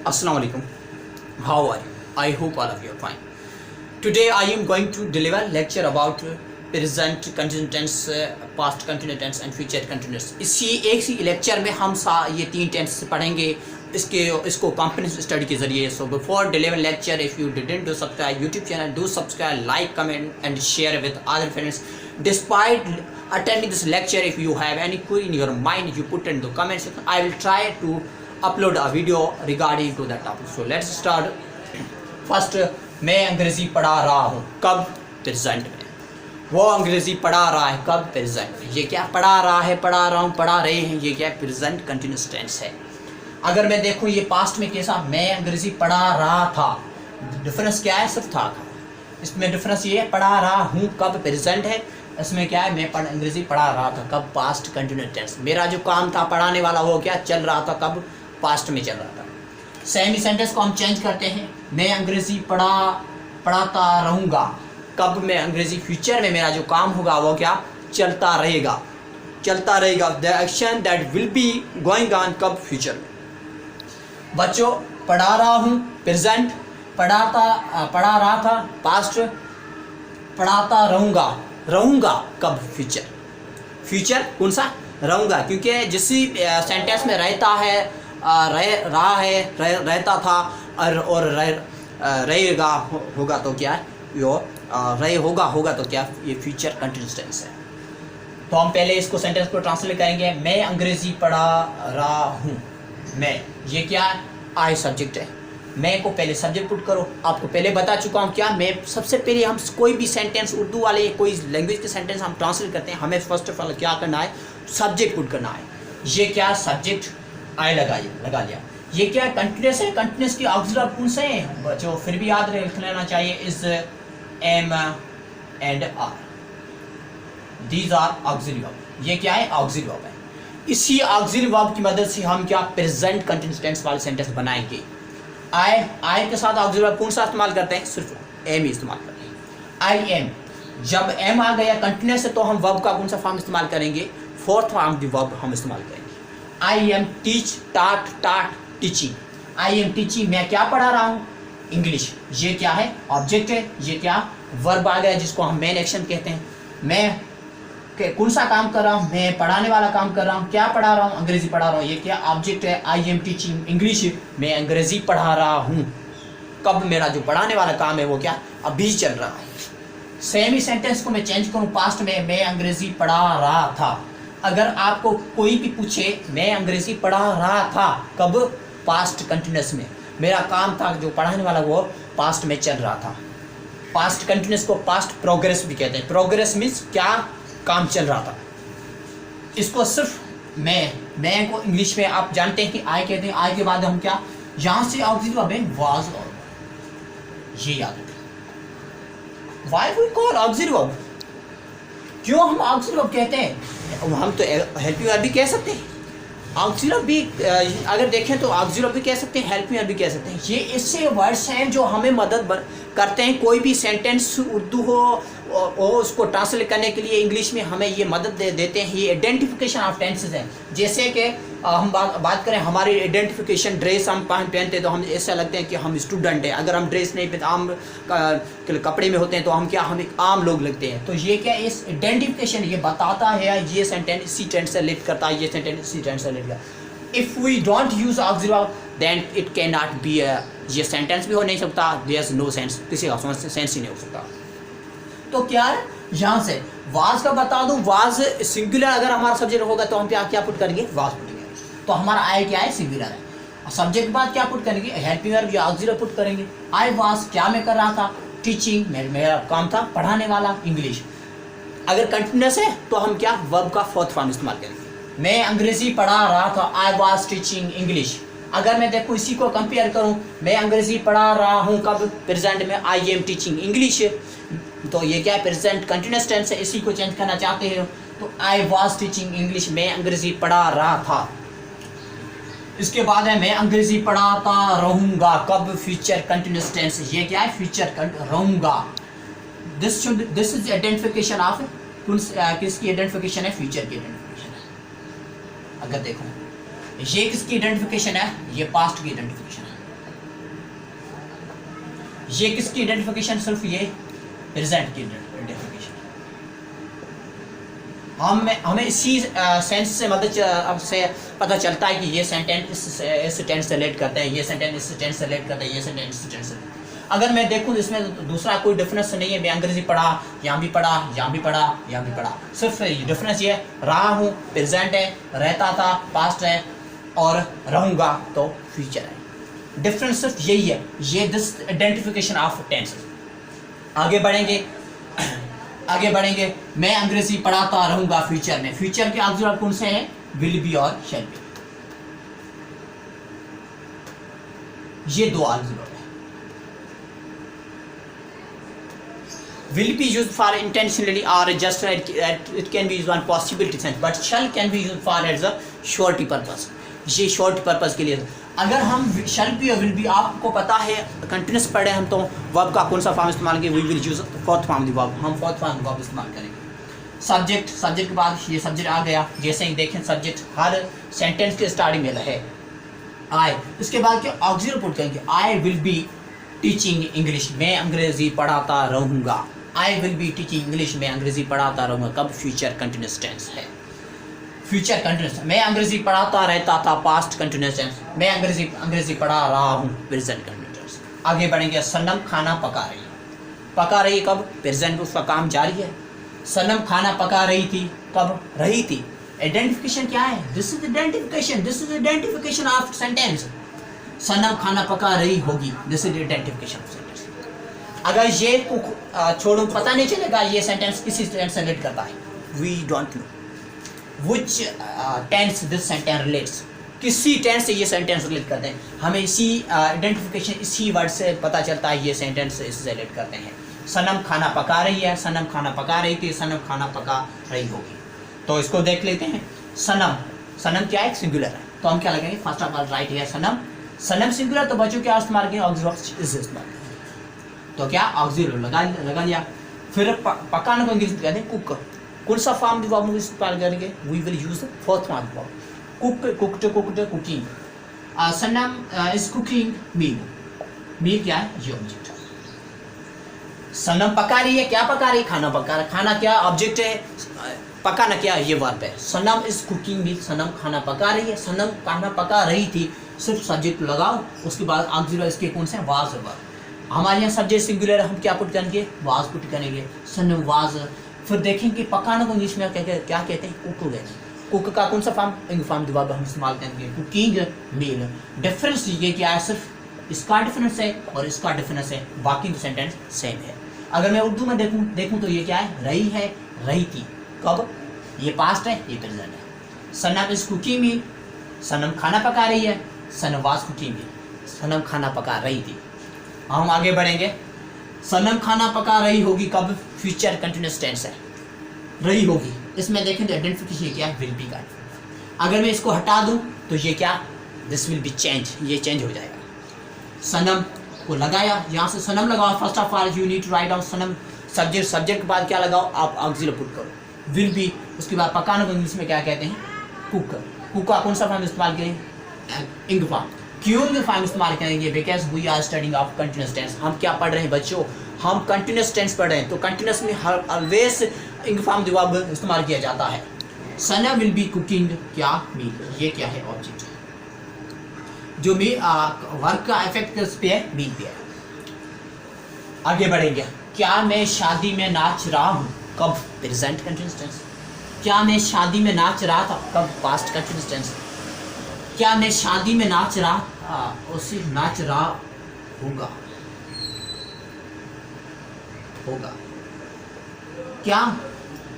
Assalamu alaikum. How are you? I hope all of you are fine. Today I am going to deliver lecture about present continuous tense, past continuous tense and future continuous. इसी एक ही lecture में हम ये तीन tense पढ़ेंगे इसको comprehensive study के जरिए. So before deliver lecture, if you didn't do subscribe YouTube channel, do subscribe, like, comment and share with other friends. Despite attending this lecture, if you have any query in your mind, you put in the comment section. I will try to upload a video regarding to that topic. So let's start. First, मैं अंग्रेजी पढ़ा रहा हूँ, कब? Present में. वो अंग्रेजी पढ़ा रहा है, कब? प्रेजेंट में. ये क्या पढ़ा रहा है, पढ़ा रहा हूँ, पढ़ा रहे हैं, ये क्या है? प्रेजेंट कंटिन्यूस टेंस है. अगर मैं देखूँ ये पास्ट में कैसा, मैं अंग्रेजी पढ़ा रहा था, डिफरेंस क्या है? सिर्फ था. इसमें डिफरेंस ये है, पढ़ा रहा हूँ कब? प्रेजेंट है. इसमें क्या है? मैं अंग्रेजी पढ़ा रहा था, कब? Past continuous tense. मेरा जो काम था पढ़ाने वाला वो क्या चल रहा था, कब? पास्ट में चल रहा था. सेमी सेंटेंस को हम चेंज करते हैं. मैं अंग्रेजी पढ़ाता रहूँगा, कब? मैं अंग्रेजी फ्यूचर में मेरा जो काम होगा वो क्या चलता रहेगा, चलता रहेगा. The action that will be going on, कब? फ्यूचर में. बच्चों, पढ़ा रहा हूँ प्रेजेंट, पढ़ा रहा था पास्ट, पढ़ाता रहूँगा कब? फ्यूचर. फ्यूचर कौन सा? रहूँगा, क्योंकि जिस सेंटेंस में रहता है, रहा है, रहता था और रहेगा होगा तो क्या है? यो रहे होगा तो क्या? ये फ्यूचर कंटिन्यूस टेंस है. तो हम पहले इसको सेंटेंस को ट्रांसलेट करेंगे. मैं अंग्रेजी पढ़ा रहा हूँ. मैं, ये क्या है? आई सब्जेक्ट है. मैं को पहले सब्जेक्ट पुट करो. आपको पहले बता चुका हूँ क्या. मैं सबसे पहले हम कोई भी सेंटेंस, उर्दू वाले कोई लैंग्वेज के सेंटेंस हम ट्रांसलेट करते हैं, हमें फर्स्ट ऑफ ऑल क्या करना है? सब्जेक्ट पुट करना है. ये क्या? सब्जेक्ट आई लगा लिया. ये क्या? कंटिन्यूस है. कंटिन्यूस की ऑक्सिलरी कौन से हैं जो फिर भी याद रख लेना चाहिए? Is, am and are. These are auxiliary verb. ये क्या है? ऑक्सिलरी वर्ब है. इसी ऑक्सिलरी वर्ब की मदद से हम क्या प्रेजेंट कंटिन्यूस टेंस वाले सेंटेंस बनाएंगे. आई के साथ ऑक्सिलरी वर्ब कौन सा इस्तेमाल करते हैं? सिर्फ एम ही इस्तेमाल करते हैं. I am. जब एम आ गया कंटिन्यूस है तो हम वर्ब का कौन सा फॉर्म इस्तेमाल करेंगे? फोर्थ फॉर्म की वर्ब हम इस्तेमाल करेंगे. आई एम टीच, टाट टीचिंग. I am teaching. मैं क्या पढ़ा रहा हूँ? इंग्लिश. ये क्या है? ऑब्जेक्ट है. ये क्या? वर्ब आ गया जिसको हम मेन एक्शन कहते हैं. मैं कौन सा काम कर रहा हूँ? मैं पढ़ाने वाला काम कर रहा हूँ. क्या पढ़ा रहा हूँ? अंग्रेजी पढ़ा रहा हूँ. ये क्या? ऑब्जेक्ट है. I am teaching English. मैं अंग्रेजी पढ़ा रहा हूँ, कब? मेरा जो पढ़ाने वाला काम है वो क्या अभी चल रहा है. सेम ही सेंटेंस को मैं चेंज करूँ, पास्ट में मैं अंग्रेजी पढ़ा रहा था. अगर आपको कोई भी पूछे मैं अंग्रेजी पढ़ा रहा था, कब? पास्ट कंटिन्यूस में. मेरा काम था जो पढ़ाने वाला वो पास्ट में चल रहा था. पास्ट कंटिन्यूस को पास्ट प्रोग्रेस भी कहते हैं. प्रोग्रेस मीन्स क्या? काम चल रहा था. इसको सिर्फ मैं को इंग्लिश में आप जानते हैं कि आई कहते हैं. आई के बाद हम क्या यहाँ से ऑक्सिलरी वर्ब है वाज, और ये याद रखें. Why we call auxiliary verb? क्यों हम ऑक्सिलरी वर्ब कहते हैं? हम तो हेल्पिंग वर्ब भी कह सकते हैं, ऑक्सिलरी भी अगर देखें तो ऑक्सिलरी भी कह सकते हैं, हेल्पिंग वर्ब भी कह सकते हैं. ये ऐसे वर्ड्स हैं जो हमें मदद करते हैं. कोई भी सेंटेंस उर्दू हो उसको ट्रांसलेट करने के लिए इंग्लिश में हमें ये मदद देते हैं. ये आइडेंटिफिकेशन ऑफ टेंसेस हैं. जैसे कि हम बात करें हमारी आइडेंटिफिकेशन, ड्रेस हम पहनते हैं तो हम ऐसा लगते हैं कि हम स्टूडेंट हैं. अगर हम ड्रेस नहीं पहनते, आम कपड़े में होते हैं तो हम क्या, हम एक आम लोग लगते हैं. तो ये क्या, इस आइडेंटिफिकेशन ये बताता है ये सेंटेंस इसी टेंस से रिलेट करता है, ये सेंटेंस इसी टेंस से रिलेट करता है. If we don't use auxiliary verb then it can not be. ये सेंटेंस भी हो नहीं सकता. There is no sense. किसी का सेंस ही नहीं हो सकता. तो क्या है यहाँ से वाज का बता दूं. वाज सिंगुलर अगर हमारा सब्जेक्ट होगा तो हम क्या पुट करेंगे? वाज पुट करेंगे. तो हमारा आई क्या है? सिंगुलर है. सब्जेक्ट बाद क्या पुट करेंगे? हेल्पिंग वर्ब या ऑक्सिलरी पुट करेंगे. आई वाज, क्या मैं कर रहा था? टीचिंग, मेरा काम था पढ़ाने वाला, इंग्लिश. अगर कंटिन्यूस है तो हम क्या वर्ब का फोर्थ फॉर्म इस्तेमाल करेंगे. मैं अंग्रेजी पढ़ा रहा था, आई वाज टीचिंग इंग्लिश. अगर मैं देखूँ इसी को कंपेयर करूँ, मैं अंग्रेजी पढ़ा रहा हूँ, कब? प्रेजेंट में. I am teaching English. तो ये क्या है? प्रेजेंट कंटिन्यूस टेंस है. इसी को चेंज करना चाहते हो तो आई वाज टीचिंग इंग्लिश. मैं अंग्रेजी पढ़ा रहा था. इसके बाद है मैं अंग्रेजी पढ़ाता रहूँगा, कब? Future continuous tense. ये क्या है? फ्यूचर रहूँगा. दिस इज आइडेंटिफिकेशन ऑफ किसकी आइडेंटिफिकेशन है? फ्यूचर की आइडेंटिफिकेशन है. अगर देखो ये किसकी आइडेंटिफिकेशन है? ये पास्ट की आइडेंटिफिकेशन है. ये किसकी आइडेंटिफिकेशन, सिर्फ ये प्रेजेंट की आइडेंटिफिकेशन। हमें इसी सेंस से मदद अब से पता चलता है कि ये सेंटेंस इस टेंस से रिलेट करते हैं, ये सेंटेंस इस टेंस से रिलेट करते हैं, ये सेंटेंस इस टेंस से। अगर मैं देखूँ इसमें दूसरा कोई डिफरेंस नहीं है, मैं अंग्रेजी पढ़ा, यहाँ भी पढ़ा, यहाँ भी पढ़ा, यहाँ भी पढ़ा, सिर्फ डिफरेंस ये रहा हूँ प्रेजेंट है, रहता था पास्ट है, और रहूँगा तो फ्यूचर है। डिफरेंस सिर्फ यही है, ये दिस आइडेंटिफिकेशन ऑफ टेंसेस। आगे बढ़ेंगे आगे बढ़ेंगे। मैं अंग्रेजी पढ़ाता रहूँगा फ्यूचर में, फ्यूचर के ऑक्सिलरी कौन से हैं, विल बी और शैल बी, ये दो auxiliary. Will be used for intentionally or just it can be used on possibility sense, but shall can be used for as a surety purpose, ये short purpose के लिए। अगर हम shall be और will be, आपको पता है continuous पढ़े हम तो वर्ब का कौन सा फॉर्म इस्तेमाल करेंगे, we will use fourth form the verb, हम फोर्थ फॉर्म वर्ब इस्तेमाल करेंगे। सब्जेक्ट के बाद ये सब्जेक्ट आ गया, जैसे ही देखें सब्जेक्ट हर सेंटेंस के स्टार्टिंग में है आई, उसके बाद क्या ऑक्सिलरी पुट करेंगे, I will be teaching English, मैं अंग्रेजी पढ़ाता रहूँगा, I will be teaching English, मैं अंग्रेजी पढ़ाता रहूँगा। कब, फ्यूचर कंटिन्यूस टेंस है, फ्यूचर कंटिन्यूस। मैं अंग्रेजी पढ़ाता रहता था, पास्ट कंटिन्यूस टेंस, मैं अंग्रेजी पढ़ा रहा हूँ, प्रेजेंट कंटिन्यूस टेंस। आगे बढ़ेंगे। सनम खाना पका रही है, पका रही है कब, प्रेजेंट, उसका काम जारी है। सनम खाना पका रही थी, कब, रही थी। आइडेंटिफिकेशन क्या है, this is identification of sentence. Sanam खाना पका रही होगी, this is identification of sentence. अगर ये छोड़ो, पता नहीं चलेगा ये सेंटेंस किसी टेंस से रिलेट करता है, we don't know which tense this sentence relates, किसी टेंस से ये सेंटेंस रिलेट करते हैं। हमें इसी आइडेंटिफिकेशन इसी वर्ड से पता चलता है ये सेंटेंस इससे रिलेट करते हैं। सनम खाना पका रही है, सनम खाना पका रही थी, सनम खाना पका रही होगी। तो इसको देख लेते हैं। सनम क्या है, सिंगुलर है, तो हम क्या लगाएंगे, फर्स्ट ऑफ ऑल राइट है सनम सिंगुलर, तो बच्चों क्या इस्तेमाल करेंगे, ऑक्सिलरी इस्तेमाल, तो क्या ऑक्सिलरी लगा लिया। फिर पकाने को इंग्लिश में कहते हैं कुक, कौन सा फॉर्म दी वर्ब इस्तेमाल करेंगे, we will use the fourth form verb, cooked cooking. Sanam is cooking meal क्या है, ये ऑब्जेक्ट। सनम पका रही है, क्या पका रही है, खाना पका रहा है, खाना क्या ऑब्जेक्ट है, पकाना क्या ये वर्ब है। सनम इज कुकिंग मील, सनम खाना पका रही है, सनम खाना पका रही थी, सिर्फ सब्जेक्ट लगाओ, उसके बाद ऑक्सिलरी इसके कौन से, वाज वर्ब। हमारे यहाँ सब्जेक्ट सिंगुलर, हम क्या पुट करेंगे, वाज पुट करेंगे, सनम वाज। फिर देखेंगे पकाने को इंग्लिश में क्या कहते हैं, कुक कहते हैं। कुक का कौन सा फॉर्म, फॉर्म जवाब हम इस्तेमाल करेंगे, कुकिंग मील। डिफरेंस ये क्या है, सिर्फ इसका डिफरेंस है और इसका डिफरेंस है, बाकी सेंटेंस सेम है। अगर मैं उर्दू में देखूँ तो ये क्या है, रही है, रही थी, कब, ये पास्ट है, ये प्रेजेंट है। सनम इज कुकिंग मील, सनम खाना पका रही है, सनम वाज कुकिंग मील, सनम खाना पका रही थी। हम आगे बढ़ेंगे। सनम खाना पका रही होगी, कब, फ्यूचर कंटिन्यूस टेंस है, रही होगी। इसमें देखें तो आइडेंटिफिकेशन क्या है, विल बी का। अगर मैं इसको हटा दूं तो ये क्या, दिस विल बी चेंज, ये चेंज हो जाएगा। सनम को लगाया, यहाँ से सनम लगाओ, first of all you need to write down सनम, सब्जेक्ट के बाद क्या लगाओ, आप ऑक्सिलरी पुट करो, विल बी। उसके बाद पकाने को इंग्लिश में क्या कहते हैं, कुक का कौन सा फॉर्म इस्तेमाल करें, इंग फॉर्म। क्यों इंग फॉर्म इस्तेमाल करेंगे, because we are studying of continuous tense. हम क्या पढ़ रहे हैं बच्चों, हम कंटिन्यूस टेंस पढ़ रहे हैं, तो कंटिन्यूस में ऑलवेज इंग फॉर्म जवाब इस्तेमाल किया जाता है। सना विल बी कुकिंग क्या, मील, ये क्या है, ऑब्जेक्ट है, जो मी वर्क का इफेक्ट किस पे है, मील पे है। आगे बढ़ेंगे। क्या मैं शादी में नाच रहा हूँ, कब, प्रेजेंट कंटिन्यूस टेंस। क्या मैं शादी में नाच रहा था, कब, पास्ट कंटिन्यूस टेंस। क्या मैं शादी में नाच रहा, उसी नाच रहा होगा, क्या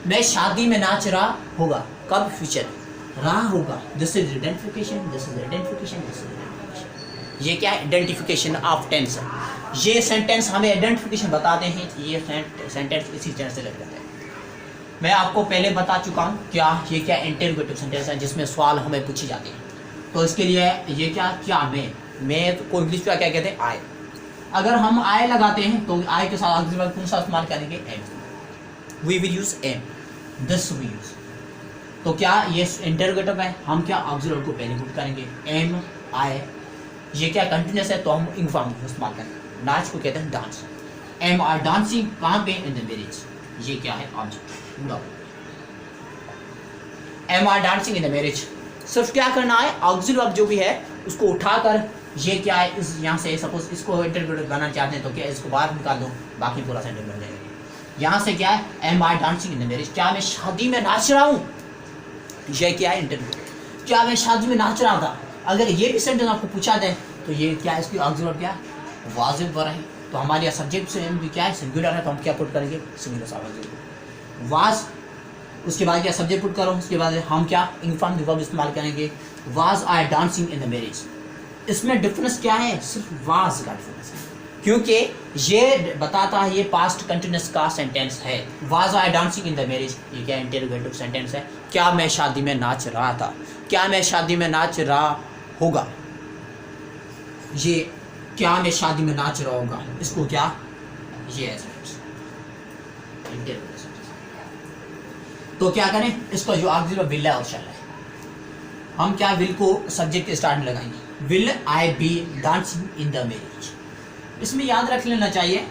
मैं शादी में नाच रहा होगा, कब, फ्यूचर, रहा होगा, this is identification, this is identification, this is identification. ये क्या है, आइडेंटिफिकेशन ऑफ टेंस। ये सेंटेंस हमें आइडेंटिफिकेशन बताते हैं, ये सेंटेंस इसी टेंस से रिलेटेड है। मैं आपको पहले बता चुका हूँ क्या, ये क्या इंटरोगेटिव सेंटेंस है, जिसमें सवाल हमें पूछे जाते हैं। तो इसके लिए ये क्या मैं को इंग्लिश में क्या कहते हैं, आई। अगर हम आई लगाते हैं तो आई के साथ ऑक्सिलरी कौन सा इस्तेमाल करेंगे, am. We will use am, this we use. तो क्या ये इंटरोगेटिव है, हम क्या ऑक्सिलरी को पहले पुट करेंगे, एम आई। ये क्या कंटिन्यूस है, तो हम इंग फॉर्म इस्तेमाल करेंगे, नाच को कहते हैं डांस। एम आर डांसिंग कहाँ पे? In the marriage. ये क्या है? Object. Am are dancing in the marriage, सिर्फ क्या करना है, ऑक्सिलरी वर्ब जो भी है उसको उठाकर, ये क्या है, इस यहाँ से सपोज इसको इंटरप्रेट करना चाहते हैं तो क्या इसको बाहर निकाल दो, बाकी पूरा सेंटेंस बन जाएगा। यहाँ से क्या है, am I dancing in the marriage, क्या मैं शादी में नाच रहा हूँ, ये क्या है इंटरव्यू, क्या मैं शादी में नाच रहा था। अगर ये भी सेंटेंस आपको पूछा जाए तो ये क्या है, इसकी ऑक्सिलरी वर्ब क्या है, वाजिब वर्ब है। तो हमारे यहाँ सब्जेक्ट से भी क्या है, सिंगुलर है, तो हम क्या पुट करेंगे, सिंगुलर सब्जेक्ट वाज। उसके बाद क्या सब्जेक्ट पुट करो, उसके बाद हम क्या इनफॉर्म वर्ब इस्तेमाल करेंगे, was I dancing in the marriage. इसमें डिफरेंस क्या है, सिर्फ वाज का डिफरेंस है, क्योंकि ये बताता है ये पास्ट कंटिन्यूस का सेंटेंस है। Was I dancing in the marriage, ये क्या इंटरोगेटिव सेंटेंस है, क्या मैं शादी में नाच रहा था, क्या मैं शादी में नाच रहा होगा, ये क्या मैं शादी में नाच रहा होगा, इसको क्या ये है इंटरोगेटिव सेंटेंस। तो क्या करें, इसको जो ऑक्सिलरी वर्ब विल है और शैल है, हम क्या विल को सब्जेक्ट के स्टार्ट में लगाएंगे, will I be dancing in the marriage. इसमें याद रख लेना चाहिए,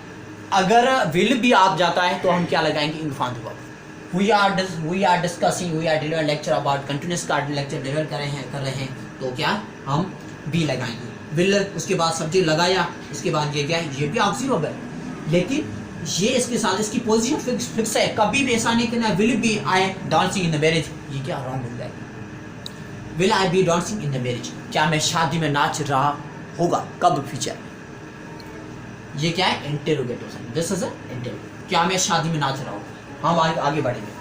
अगर विल भी आप जाता है तो हम क्या लगाएंगे, ing form verb. We are discussing, we are deliver lecture about continuous का लेक्चर डिलीवर कर रहे हैं तो क्या हम बी लगाएंगे, विल उसके बाद सब्जेक्ट लगाया, उसके बाद ये क्या है, ये भी ऑक्सिलरी वर्ब है, लेकिन ये इसके साथ इसकी पोजीशन फिक्स है, कभी भी ऐसा नहीं करना will be I dancing in the marriage, ये क्या रॉन्ग हो जाएगा। Will I be dancing in the marriage, क्या मैं शादी में नाच रहा होगा, कब, फ्यूचर में, ये क्या है interrogative sentence, this is a interrogative, क्या मैं शादी में नाच रहा हूँ। हम आगे बढ़ेंगे,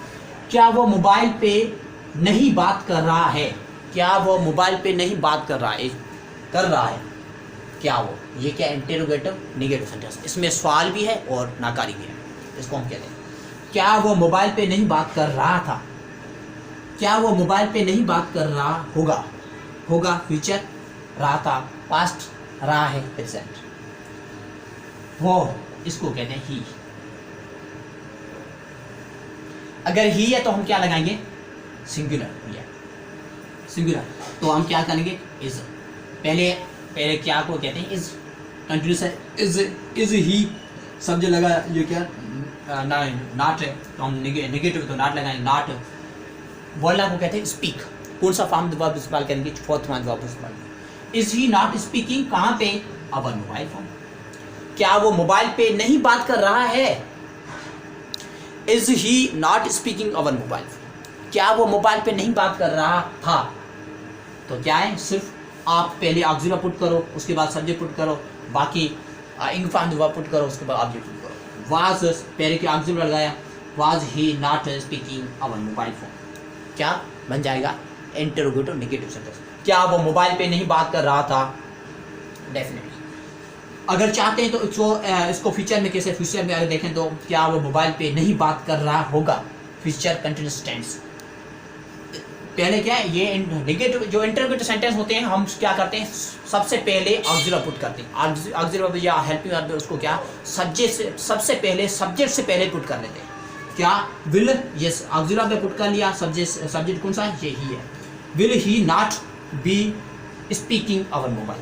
क्या वो मोबाइल पे नहीं बात कर रहा है, क्या वो मोबाइल पे नहीं बात कर रहा है, क्या वो, ये क्या इंटरोगेटिव नेगेटिव सेंटेंस, इसमें सवाल भी है और नाकारी भी है, इसको हम कहते हैं क्या वो मोबाइल पे नहीं बात कर रहा था, क्या वो मोबाइल पे नहीं बात कर रहा होगा फ्यूचर, रहा था पास्ट, रहा है प्रेजेंट, वो इसको कहते हैं ही। अगर ही है तो हम क्या लगाएंगे, सिंगुलर, सिंगुलर, तो हम क्या करेंगे, इज। पहले क्या को कहते हैं, इज कंटिन्यूस है, इज ही सब्जेक्ट लगा, ये क्या नॉट है तो हम नेगेटिव तो नॉट लगाएंगे, नॉट। बोलना को कहते हैं स्पीक, कौन सा फॉर्म वर्ब इस्तेमाल करेंगे, फोर्थ फॉर्म वर्ब इस्तेमाल करेंगे। इज ही नॉट स्पीकिंग, कहाँ पे, अवर मोबाइल फोन, क्या वो मोबाइल पे नहीं बात कर रहा है, is he not speaking our mobile phone, क्या वो मोबाइल पे नहीं बात कर रहा था। तो क्या है, सिर्फ आप पहले ऑक्सिलरी पुट करो, उसके बाद सब्जेक्ट पुट करो, बाकी इनफॉर्म वर्ब पुट करो, उसके बाद ऑब्जेक्ट पुट करो। वाज पहले की ऑक्सिलरी लगाया, was he not speaking our mobile phone, क्या बन जाएगा इंटरोगेटिव नेगेटिव सेंटेंस, क्या वो मोबाइल पे नहीं बात कर रहा था, डेफिनेटली। अगर चाहते हैं तो इसको फ्यूचर में कैसे, फ्यूचर में अगर देखें तो क्या वो मोबाइल पे नहीं बात कर रहा होगा, फ्यूचर कंटिन्यूअस टेंस। पहले क्या है, ये नेगेटिव जो इंटरोगेटिव सेंटेंस होते हैं, हम क्या करते हैं, सबसे पहले ऑक्सिलरी पुट करते हैं, ऑक्सिलरी वर्ब या हेल्पिंग वर्ब उसको क्या सब्जेक्ट से सबसे पहले, सब्जेक्ट से पहले पुट कर लेते हैं। क्या will, yes auxiliary verb put कर लिया, सब्जेक्ट कौन सा है, ये ही है। Will he not be speaking our mobile,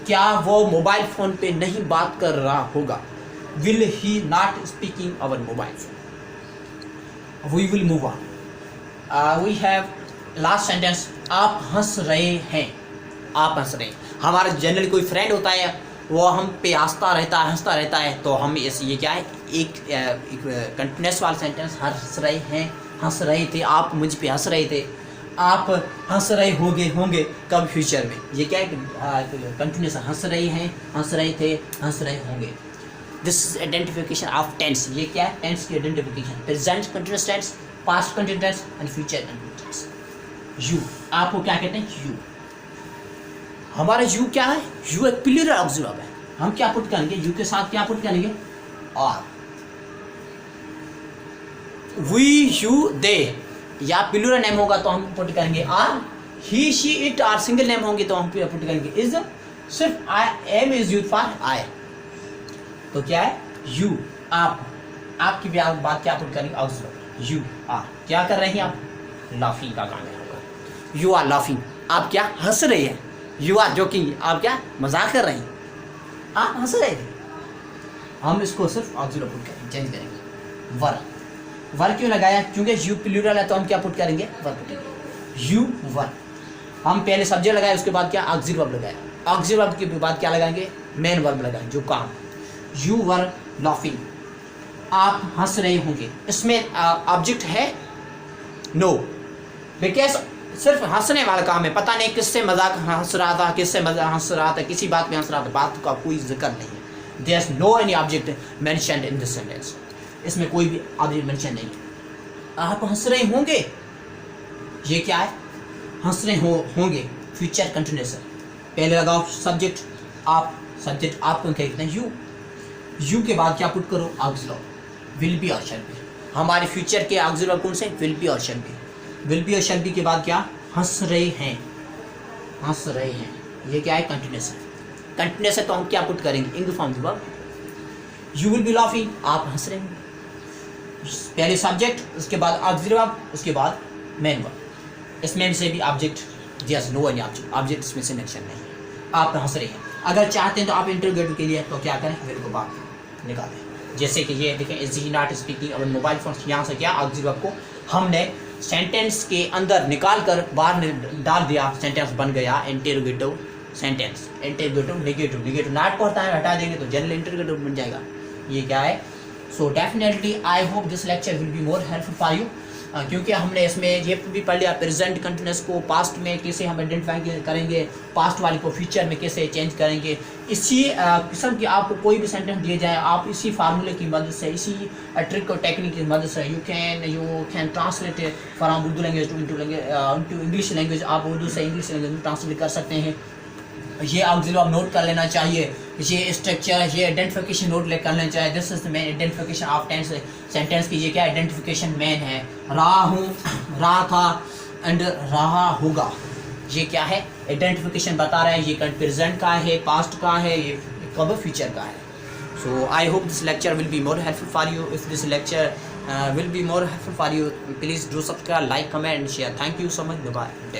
क्या वो मोबाइल फोन पे नहीं बात कर रहा होगा, will he not speaking our mobile phone. We will move on, we have last sentence, आप हंस रहे हैं, आप हंस रहे हैं। हमारा जनरली कोई फ्रेंड होता है, वो हम पे हंसता रहता है, तो हम ये क्या है, एक कंटिन्यूस वाला सेंटेंस, हंस रहे हैं, हंस रहे थे, आप मुझ पे हंस रहे थे, आप हंस रहे होंगे कब, फ्यूचर में, ये क्या है कंटिन्यूस, हंस रहे हैं, हंस रहे थे, हंस रहे होंगे। This is identification of tense, ये क्या है, टेंस की identification, present continuous tense, past continuous tense and future continuous tense. You, आपको क्या कहते हैं, यू, हमारा यू क्या है, यू एक प्लूरल ऑक्सिलरी वर्ब है, हम क्या पुट करेंगे, यू के साथ क्या पुट करेंगे, आर। वी यू दे, या प्लूरल नेम होगा तो हम पुट करेंगे are, he she it are single name होंगे तो हम पुट करेंगे इज। सिर्फ I am is use for I, तो क्या है, यू, आपकी भी आप बात क्या पुट करेंगे, ऑक्सिलरी, यू आर, क्या कर रहे हैं आप, लाफिंग का काम है, यू आर लाफिंग, आप क्या हंस रहे हैं, यू आर जोकिंग, आप क्या मजाक कर रहे हैं, आप हंस रहे थे, हम इसको सिर्फ ऑक्सिलरी पुट करेंगे, चेंज करेंगे। वर क्यों लगाया? क्योंकि यू प्लूरल है तो हम क्या पुट करेंगे? वर पुटेंगे। यू वर, हम पहले सब्जेक्ट लगाए, उसके बाद क्या? ऑक्सिलरी वर्ब लगाया। ऑक्सिलरी वर्ब के बाद क्या लगाएंगे? मेन वर्ब लगाएंगे, जो काम। यू वर लाफिंग, आप हंस रहे होंगे। इसमें ऑब्जेक्ट है? नो, बिकॉज सिर्फ हंसने वाला काम है। पता नहीं किससे मजाक हंस रहा था, किससे मजाक हंस रहा था, किसी बात में हंस रहा था, बात का कोई जिक्र नहीं है। There is no any object mentioned in this sentence, इसमें कोई भी ऑब्जेक्ट मेंशन नहीं है। आप हंस रहे होंगे, ये क्या है? हंस रहे होंगे, फ्यूचर कंटिन्यूअस है। पहले लगाओ सब्जेक्ट आप, सब्जेक्ट आप को कहते हैं यू। यू के बाद क्या पुट करो? ऑक्सिलरी, विल बी और शैल बी। हमारे फ्यूचर के ऑक्सिलरी कौन से? विल बी और शैल बी। विल बी और शैल बी के बाद क्या? हंस रहे हैं, हंस रहे हैं, ये क्या है? कंटिन्यूअस है। कंटिन्यूअस है तो हम क्या पुट करेंगे? In the form of verb. You will be laughing, आप हंस रहे हैं। पहले सब्जेक्ट, उसके बाद ऑक्सिलरी वर्ब, उसके बाद मेन वर्ब। इसमें से भी object, there is no any object, object इसमें से मेंशन नहीं है। आप हंस रहे हैं। अगर चाहते हैं तो आप इंटरोगेटिव के लिए तो क्या करें? विल को बाहर निकालें। जैसे कि ये देखें, इज ही नॉट स्पीकिंग। अब मोबाइल फोन यहाँ से क्या? ऑक्सिलरी वर्ब को हमने सेंटेंस के अंदर निकाल कर बाहर डाल दिया, सेंटेंस बन गया interrogative sentence. Interrogative negative, negative not को हटा देंगे तो जनरल इंटरोगेटिव बन जाएगा। ये क्या है? So definitely I hope this lecture will be more helpful for you, क्योंकि हमने इसमें ये भी पढ़ लिया प्रेजेंट कंटिन्यूअस को पास्ट में कैसे हम आइडेंटिफाई करेंगे, पास्ट वाले को फ्यूचर में कैसे चेंज करेंगे। इसी किस्म की आपको कोई भी सेंटेंस दिए जाए, आप इसी फार्मूले की मदद से, इसी ट्रिक और टेक्निक की मदद से you can translate from Urdu language to English language. आप उर्दू से इंग्लिश लैंग्वेज में ट्रांसलेट कर सकते हैं। ये ऑक्सिलरी वर्ब नोट कर लेना चाहिए, ये स्ट्रक्चर, ये आइडेंटिफिकेशन नोट कर लेना चाहिए। This is the main identification of tense sentence की। ये क्या आइडेंटिफिकेशन मेन है? रहा हूँ, रहा था एंड रहा होगा, ये क्या है? आइडेंटिफिकेशन बता रहा है ये प्रेजेंट का है, पास्ट का है, ये कब फ्यूचर का है। So I hope this lecture will be more helpful for you. If this lecture will be more helpful for you, please do subscribe, like, comment and share. Thank you so much. Bye bye.